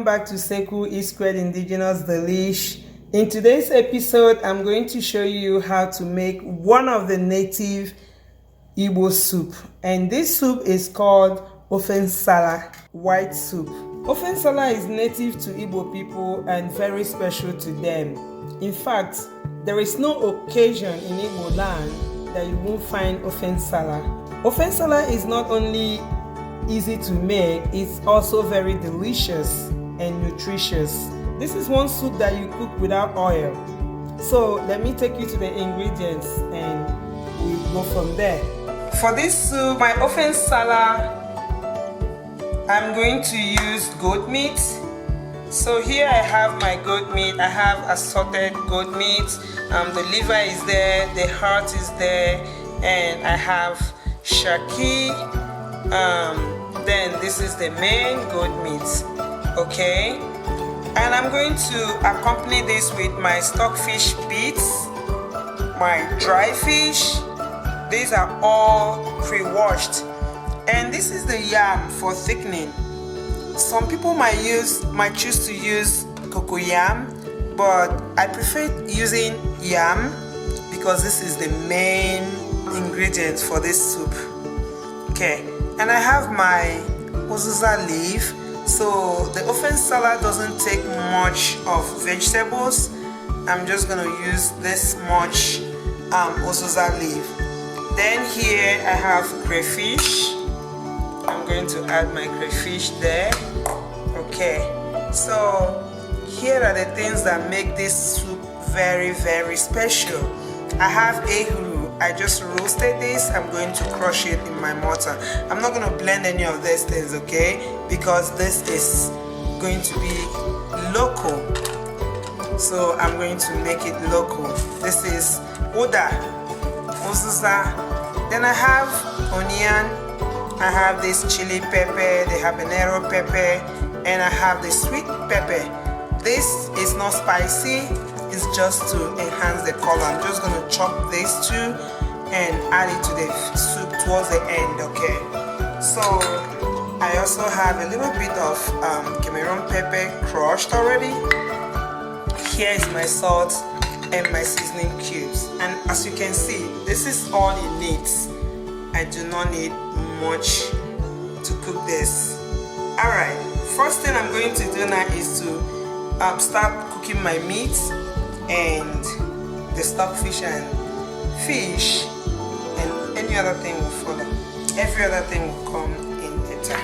Back to Seku E Squared Indigenous Delish. In today's episode, I'm going to show you how to make one of the native Igbo soup, and this soup is called Ofe Nsala, white soup. Ofe Nsala is native to Igbo people and very special to them. In fact, there is no occasion in Igbo land that you won't find Ofe Nsala. Ofe Nsala is not only easy to make, it's also very delicious and nutritious. This is one soup that you cook without oil. So let me take you to the ingredients and we'll go from there. For this soup, my Ofe Nsala, I'm going to use goat meat. So here I have my goat meat. I have assorted goat meat. The liver is there, the heart is there, and I have shaki. Then this is the main goat meat. Okay, and I'm going to accompany this with my stockfish bits, my dry fish. These are all pre-washed, and this is the yam for thickening. Some people might choose to use cocoyam, but I prefer using yam because this is the main ingredient for this soup. Okay, and I have my uziza leaf. So the Ofe Nsala doesn't take much of vegetables. I'm just going to use this much uziza leaf. Then here I have crayfish. I'm going to add my crayfish there. Okay, so here are the things that make this soup very, very special. I have ehuru. I just roasted this. I'm going to crush it in my mortar. I'm not going to blend any of these things, okay? Because this is going to be local. So I'm going to make it local. This is Oda, Uziza. Then I have onion. I have this chili pepper, the habanero pepper, and I have the sweet pepper. This is not spicy. It's just to enhance the color. I'm just going to chop these two and add it to the soup towards the end, okay? So I also have a little bit of Cameroon pepper crushed already. Here is my salt and my seasoning cubes. And as you can see, this is all it needs. I do not need much to cook this. Alright, first thing I'm going to do now is to start cooking my meat, and the stockfish and fish, and any other thing will follow. Every other thing will come in later.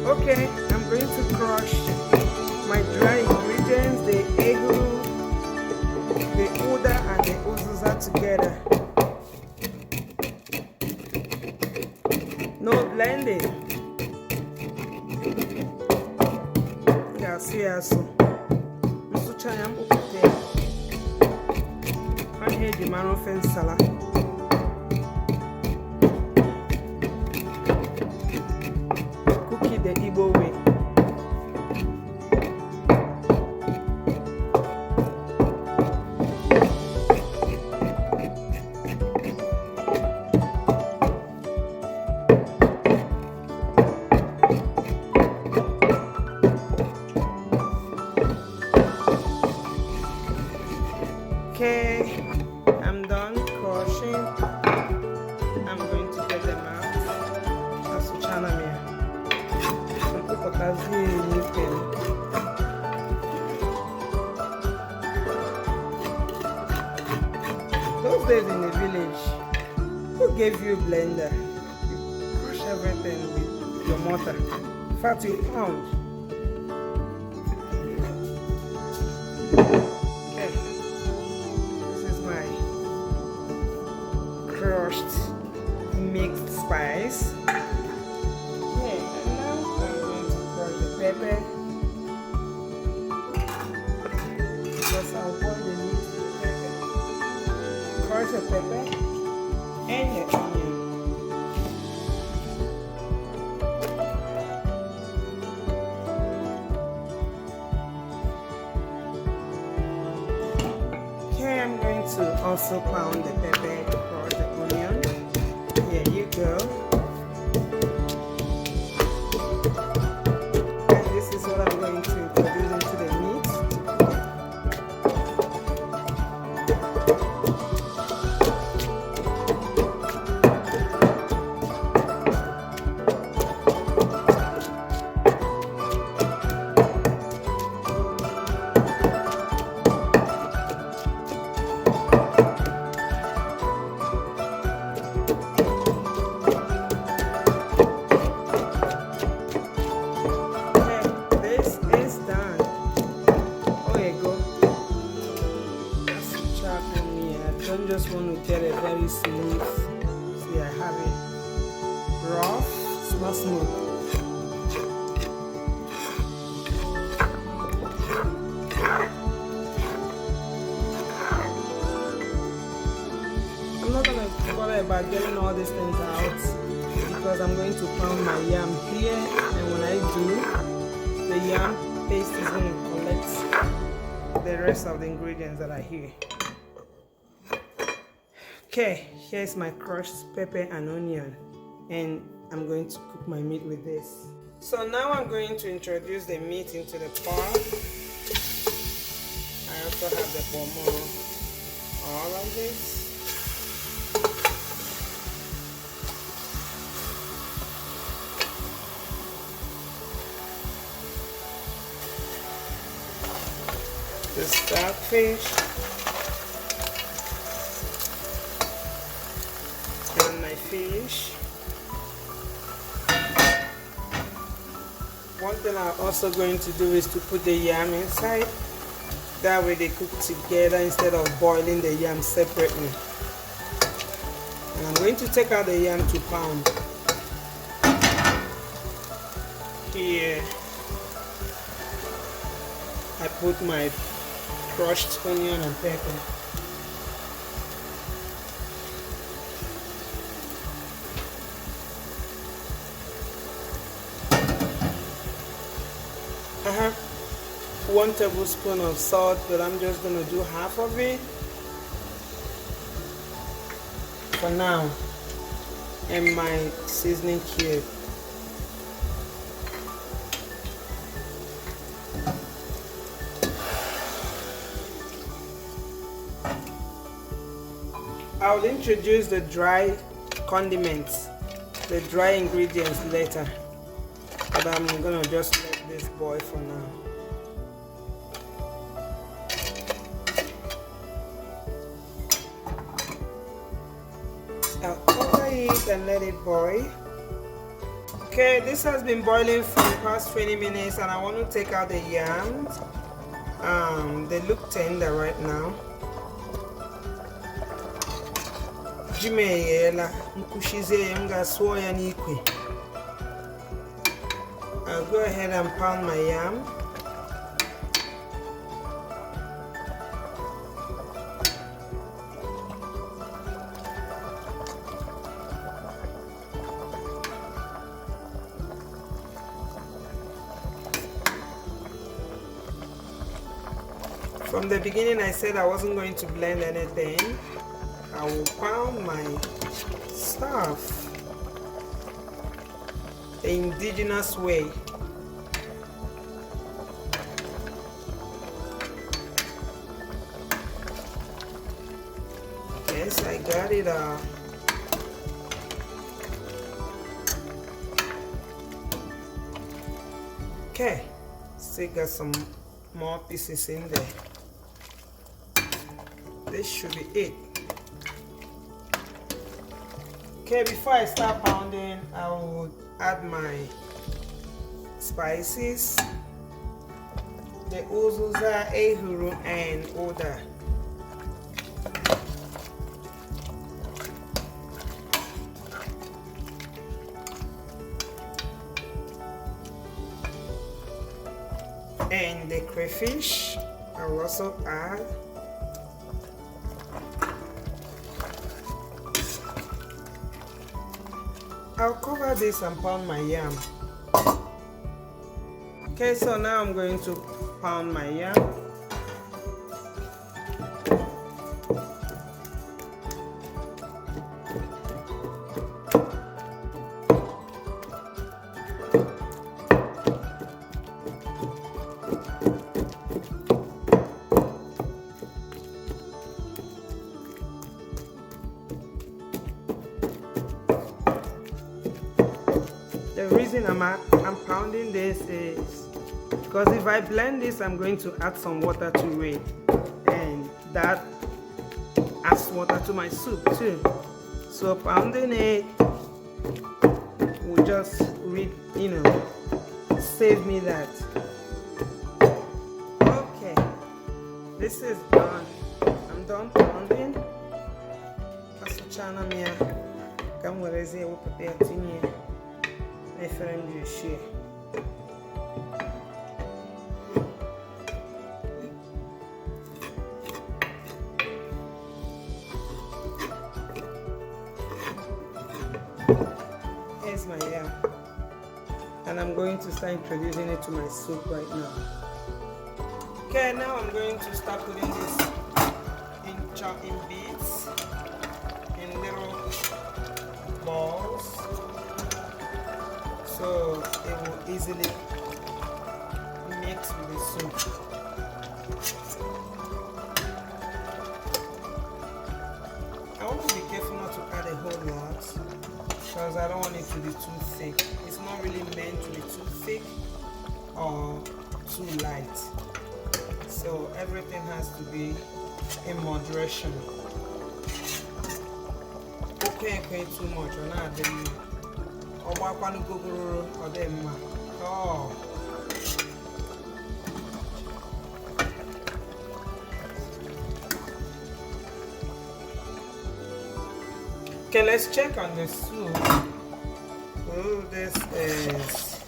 Okay, I'm going to crush my dry ingredients, the ehuru, the uda, and the uziza together. No blending. Yeah, see so. The man of Ofe Nsala. Cook it the Igbo way. Okay, I'm done crushing. I'm going to get them out. That's what I'm here. Those days in the village, who gave you a blender? You crush everything with your mortar. In fact, you pound. Crushed mixed spice. Okay, and now I'm going to crush the pepper. Because I'll boil the meat with the pepper. Crush the pepper and the onion. Okay, I'm going to also pound the pepper to crush the onion. Here you go. And this is what I'm going to introduce into the meat. Don't just want to get it very smooth. See, I have it rough. It's not smooth. I'm not gonna bother about getting all these things out because I'm going to pound my yam here, and when I do, the yam paste is going to collect the rest of the ingredients that are here. Okay, here's my crushed pepper and onion, and I'm going to cook my meat with this. So now I'm going to introduce the meat into the pot. I also have the pomo, all of this. The stockfish. And my fish. One thing I'm also going to do is to put the yam inside. That way they cook together instead of boiling the yam separately. And I'm going to take out the yam to pound. Here I put my crushed onion and pepper. I have 1 tablespoon of salt, but I'm just going to do half of it for now, and my seasoning cube. I'll introduce the dry condiments, the dry ingredients later, but I'm going to just let this boil for now. I'll cover it and let it boil. Okay, this has been boiling for the past 20 minutes, and I want to take out the yams. They look tender right now. I'll go ahead and pound my yam. From the beginning I said I wasn't going to blend anything. I will pound my stuff the indigenous way. Yes, I got it all. Okay, still got some more pieces in there. This should be it. Okay, before I start pounding, I will add my spices, the uzuza, ehuru, and oda. And the crayfish I will also add. I'll cover this and pound my yam. Okay, so now I'm going to pound my yam. The reason I'm pounding this is because if I blend this, I'm going to add some water to it, and that adds water to my soup too. So pounding it will just save me that. Okay, this is done. I'm done pounding. Chana mia, come where is it? We'll prepare tinny. My friend, you share. Here's my yam, and I'm going to start introducing it to my soup right now. Okay, now I'm going to start putting this in bits, in little balls, so it will easily mix with the soup. I want to be careful not to add a whole lot because I don't want it to be too thick. It's not really meant to be too thick or too light. So everything has to be in moderation. Okay, too much or not then oh. Okay, let's check on the soup. Oh, this is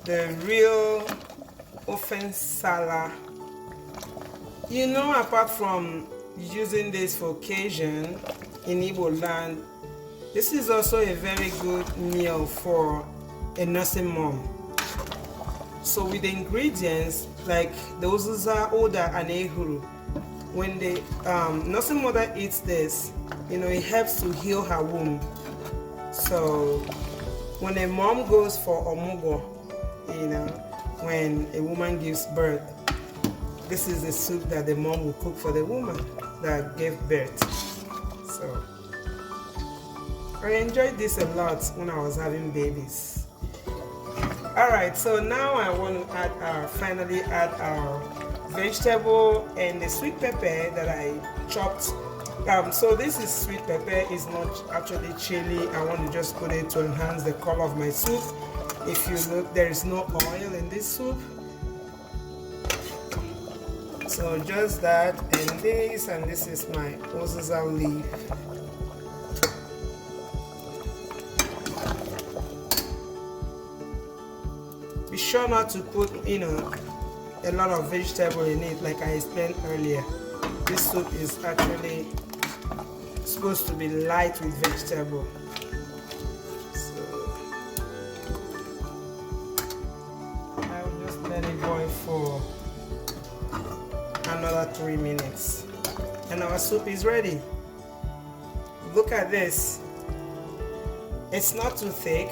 the real Ofe Nsala. You know, apart from using this for occasion in Igbo land, this is also a very good meal for a nursing mom. So with the ingredients like the uzuza, oda, and ehuru, when the nursing mother eats this, it helps to heal her womb. So when a mom goes for omugo, when a woman gives birth, this is the soup that the mom will cook for the woman that gave birth. So I enjoyed this a lot when I was having babies. Alright, so now I want to finally add our vegetable and the sweet pepper that I chopped. So this is sweet pepper, it's not actually chili. I want to just put it to enhance the color of my soup. If you look, there is no oil in this soup. So just that and this is my uzuza leaf. Be sure not to put, a lot of vegetable in it, like I explained earlier. This soup is actually supposed to be light with vegetable. So I will just let it boil for another 3 minutes. And our soup is ready. Look at this. It's not too thick.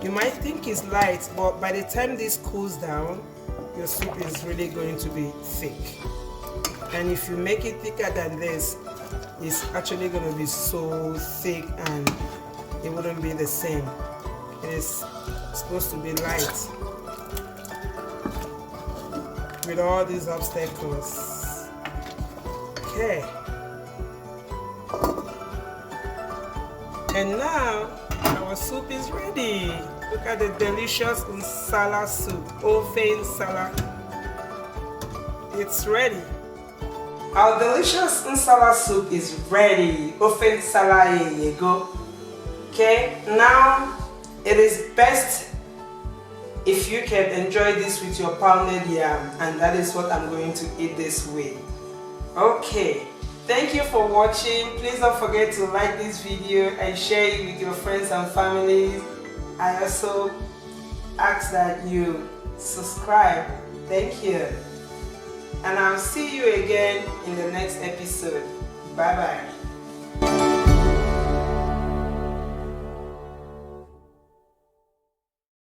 You might think it's light, but by the time this cools down, your soup is really going to be thick. And if you make it thicker than this, it's actually going to be so thick and it wouldn't be the same. It is supposed to be light with all these obstacles. Okay. And now our soup is ready. Look at the delicious Nsala soup, Ofe Nsala. It's ready. Our delicious Nsala soup is ready. Ofe Nsala, here you go. Okay, now it is best if you can enjoy this with your pounded yam, and that is what I'm going to eat this way. Okay, thank you for watching. Please don't forget to like this video and share it with your friends and families. I also ask that you subscribe. Thank you. And I'll see you again in the next episode. Bye bye.